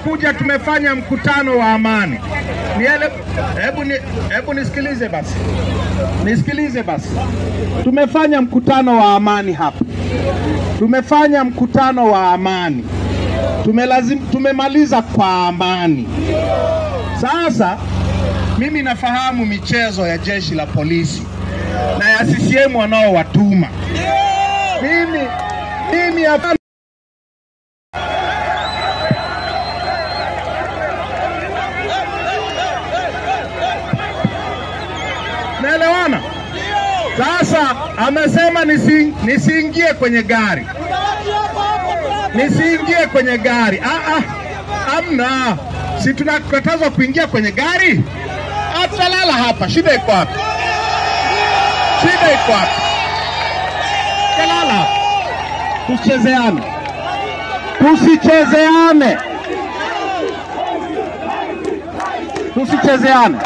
tumekuja tumefanya mkutano wa amani. Hebu nisikilize basi. Nisikilize basi. Tumefanya mkutano wa amani hapa. Tumefanya mkutano wa amani. Tumemaliza kwa amani. Sasa mimi nafahamu michezo ya jeshi la polisi na ya CCM wanaowatuma. Mimi hapa naelewana. Sasa amesema nisiingie kwenye gari. Nisiingie kwenye gari. Amna. Si tunakatazwa kuingia kwenye gari? Atalala hapa. Shida iko wapi? Shida iko wapi? Kalala. Tusichezeane. Tusichezeane. Tusichezeane.